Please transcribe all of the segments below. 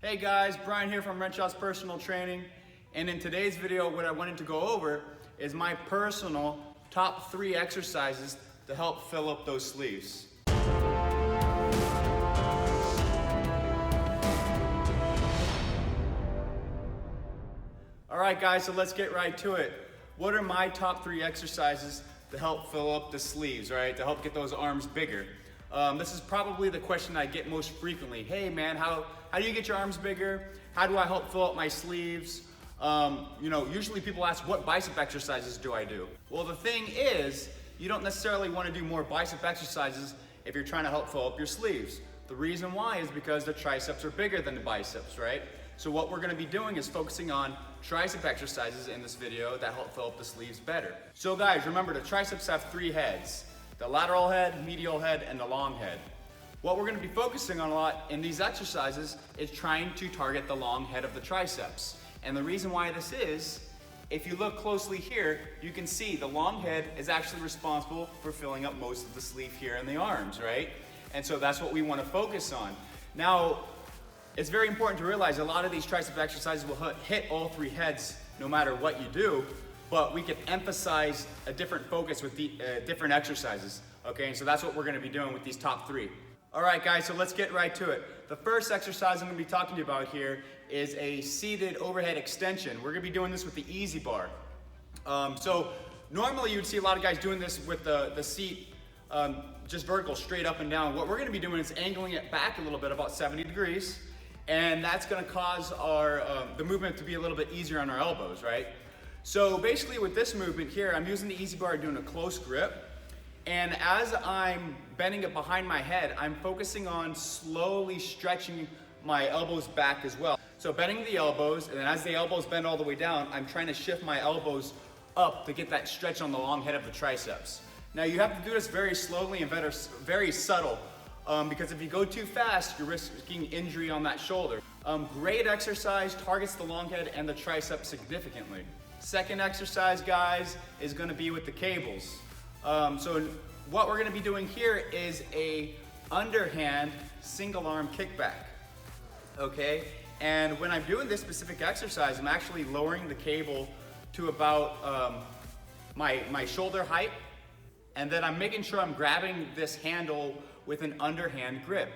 Hey guys, Brian here from Renshaw's Personal Training, and in today's video what I wanted to go over is my personal top 3 exercises to help fill up those sleeves. Alright guys, so let's get right to it. What are my top 3 exercises to help fill up the sleeves, right? To help get those arms bigger. This is probably the question I get most frequently. Hey man, how do you get your arms bigger? How do I help fill up my sleeves? Usually people ask, what bicep exercises do I do? Well, the thing is, you don't necessarily want to do more bicep exercises if you're trying to help fill up your sleeves. The reason why is because the triceps are bigger than the biceps, right? So what we're going to be doing is focusing on tricep exercises in this video that help fill up the sleeves better. So guys, remember the triceps have 3 heads. The lateral head, medial head, and the long head. What we're going to be focusing on a lot in these exercises is trying to target the long head of the triceps. And the reason why this is, if you look closely here, you can see the long head is actually responsible for filling up most of the sleeve here in the arms, right? And so that's what we want to focus on. Now, it's very important to realize a lot of these tricep exercises will hit all 3 heads no matter what you do, but we can emphasize a different focus with the different exercises, okay? And so that's what we're gonna be doing with these top 3. All right, guys, so let's get right to it. The first exercise I'm gonna be talking to you about here is a seated overhead extension. We're gonna be doing this with the easy bar. So normally you'd see a lot of guys doing this with the seat just vertical, straight up and down. What we're gonna be doing is angling it back a little bit, about 70 degrees, and that's gonna cause the movement to be a little bit easier on our elbows, right? So basically with this movement here, I'm using the easy bar doing a close grip. And as I'm bending it behind my head, I'm focusing on slowly stretching my elbows back as well. So bending the elbows, and then as the elbows bend all the way down, I'm trying to shift my elbows up to get that stretch on the long head of the triceps. Now you have to do this very slowly and very subtle, because if you go too fast, you're risking injury on that shoulder. Great exercise, targets the long head and the tricep significantly. Second exercise, guys, is gonna be with the cables. So what we're gonna be doing here is a underhand single arm kickback, okay? And when I'm doing this specific exercise, I'm actually lowering the cable to about my shoulder height, and then I'm making sure I'm grabbing this handle with an underhand grip.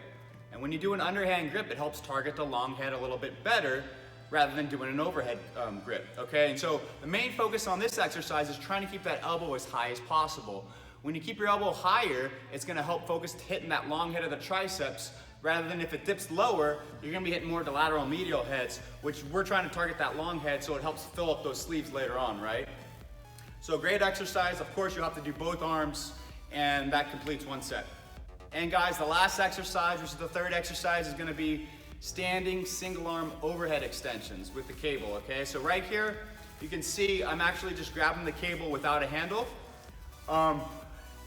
And when you do an underhand grip, it helps target the long head a little bit better rather than doing an overhead grip, okay? And so the main focus on this exercise is trying to keep that elbow as high as possible. When you keep your elbow higher, it's gonna help focus hitting that long head of the triceps, rather than if it dips lower, you're gonna be hitting more of the lateral medial heads, which we're trying to target that long head so it helps fill up those sleeves later on, right? So great exercise. Of course, you'll have to do both arms, and that completes 1 set. And guys, the last exercise, which is the third exercise, is gonna be standing single arm overhead extensions with the cable, okay? So right here, you can see I'm actually just grabbing the cable without a handle.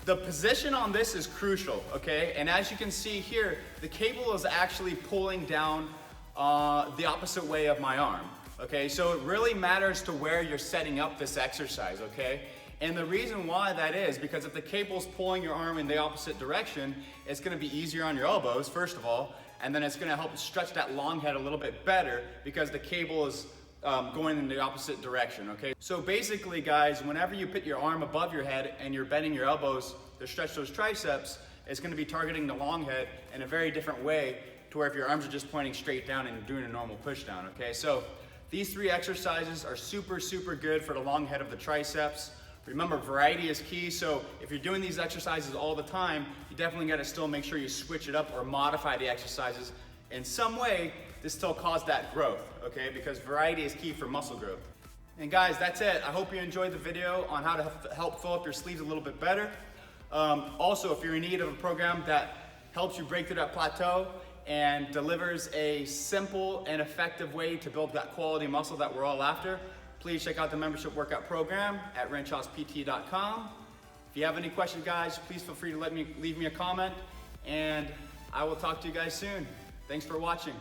The position on this is crucial, okay? And as you can see here, the cable is actually pulling down the opposite way of my arm, okay? So it really matters to where you're setting up this exercise, okay? And the reason why that is because if the cable's pulling your arm in the opposite direction, it's gonna be easier on your elbows, first of all, and then it's gonna help stretch that long head a little bit better because the cable is going in the opposite direction, okay? So basically, guys, whenever you put your arm above your head and you're bending your elbows to stretch those triceps, it's gonna be targeting the long head in a very different way to where if your arms are just pointing straight down and doing a normal push down, okay? So these 3 exercises are super, super good for the long head of the triceps. Remember, variety is key, so if you're doing these exercises all the time, you definitely gotta still make sure you switch it up or modify the exercises in some way to still cause that growth, okay? Because variety is key for muscle growth. And guys, that's it. I hope you enjoyed the video on how to help fill up your sleeves a little bit better. Also, if you're in need of a program that helps you break through that plateau and delivers a simple and effective way to build that quality muscle that we're all after, please check out the membership workout program at renshawspt.com. If you have any questions, guys, please feel free to leave me a comment, and I will talk to you guys soon. Thanks for watching.